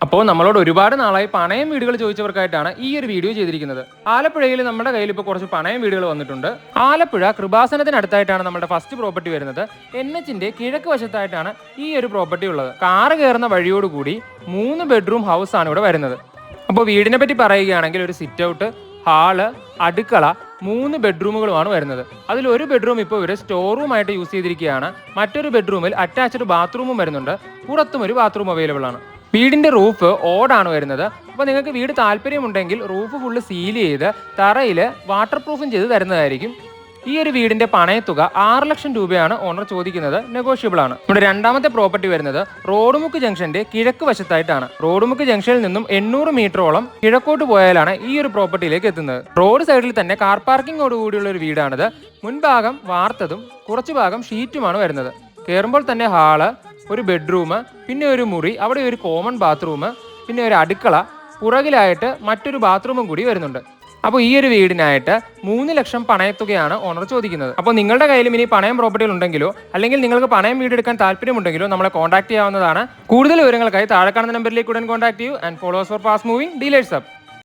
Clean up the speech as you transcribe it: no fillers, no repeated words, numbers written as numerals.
അപ്പോൾ നമ്മളോട് ഒരുപാട് നാളായി പണയം വീടുകൾ ചോദിച്ചവർക്കായിട്ടാണ് ഈ ഒരു വീഡിയോ ചെയ്തിരിക്കുന്നത്. ആലപ്പുഴയിൽ നമ്മുടെ കയ്യിൽ ഇപ്പോൾ കുറച്ച് പണയം വീടുകൾ വന്നിട്ടുണ്ട്. ആലപ്പുഴ കൃപാസനത്തിനടുത്തായിട്ടാണ് നമ്മുടെ ഫസ്റ്റ് പ്രോപ്പർട്ടി വരുന്നത്. NH-ന്റെ കിഴക്ക് വശത്തായിട്ടാണ് ഈ ഒരു പ്രോപ്പർട്ടി ഉള്ളത്. കാറ് കയറുന്ന വഴിയോടുകൂടി 3 ബെഡ്റൂം ഹൗസ് ആണ് ഇവിടെ വരുന്നത്. അപ്പോൾ വീടിനെ പറ്റി പറയുകയാണെങ്കിൽ ഒരു സിറ്റ് ഔട്ട്, ഹാള്, അടുക്കള, 3 ബെഡ്റൂമുകളുമാണ് വരുന്നത്. അതിൽ ഒരു ബെഡ്റൂം ഇപ്പോൾ ഇവർ സ്റ്റോർ റൂമായിട്ട് യൂസ് ചെയ്തിരിക്കുകയാണ്. മറ്റൊരു ബെഡ്റൂമിൽ അറ്റാച്ച്ഡ് ബാത്റൂമും വരുന്നുണ്ട്. പുറത്തും ഒരു ബാത്റൂം അവൈലബിൾ ആണ്. വീടിന്റെ റൂഫ് ഓടാണ് വരുന്നത്. അപ്പോൾ നിങ്ങൾക്ക് വീട് താല്പര്യമുണ്ടെങ്കിൽ റൂഫ് ഫുള്ള് സീൽ ചെയ്ത് തറയിൽ വാട്ടർ പ്രൂഫും ചെയ്ത് തരുന്നതായിരിക്കും. ഈ ഒരു വീടിന്റെ പണയത്തുക 6 ലക്ഷം രൂപയാണ് ഓണർ ചോദിക്കുന്നത്. നെഗോഷ്യബിൾ ആണ്. നമ്മുടെ രണ്ടാമത്തെ പ്രോപ്പർട്ടി വരുന്നത് റോഡുമുക്ക് ജംഗ്ഷന്റെ കിഴക്ക് വശത്തായിട്ടാണ്. റോഡുമുക്ക് ജംഗ്ഷനിൽ നിന്നും 800 മീറ്ററോളം കിഴക്കോട്ട് പോയാലാണ് ഈ ഒരു പ്രോപ്പർട്ടിയിലേക്ക് എത്തുന്നത്. റോഡ് സൈഡിൽ തന്നെ കാർ പാർക്കിങ്ങോട് കൂടിയുള്ള ഒരു വീടാണിത്. മുൻഭാഗം വാർത്തതും കുറച്ചു ഭാഗം ഷീറ്റുമാണ് വരുന്നത്. കയറുമ്പോൾ തന്നെ ഹാള്, ഒരു ബെഡ്റൂം, പിന്നെ ഒരു മുറി, അവിടെ ഒരു കോമൺ ബാത്റൂം, പിന്നെ ഒരു അടുക്കള, പുറകിലായിട്ട് മറ്റൊരു ബാത്റൂമും കൂടി വരുന്നുണ്ട്. അപ്പോൾ ഈ ഒരു വീടിനായിട്ട് 3 ലക്ഷം പണയത്തുകയാണ് ഓണർ ചോദിക്കുന്നത്. അപ്പോൾ നിങ്ങളുടെ കയ്യിലും ഇനി പണയം പ്രോപ്പർട്ടികൾ ഉണ്ടെങ്കിലോ അല്ലെങ്കിൽ നിങ്ങൾക്ക് പണയം വീടെടുക്കാൻ താല്പര്യമുണ്ടെങ്കിലോ നമ്മളെ കോൺടാക്ട് ചെയ്യാവുന്നതാണ്. കൂടുതൽ വിവരങ്ങൾക്കായി താഴെ കാണുന്ന നമ്പറിലേക്ക് ഉടൻ കോൺടാക്ട് ചെയ്യൂ. And follows for fast moving dealers up.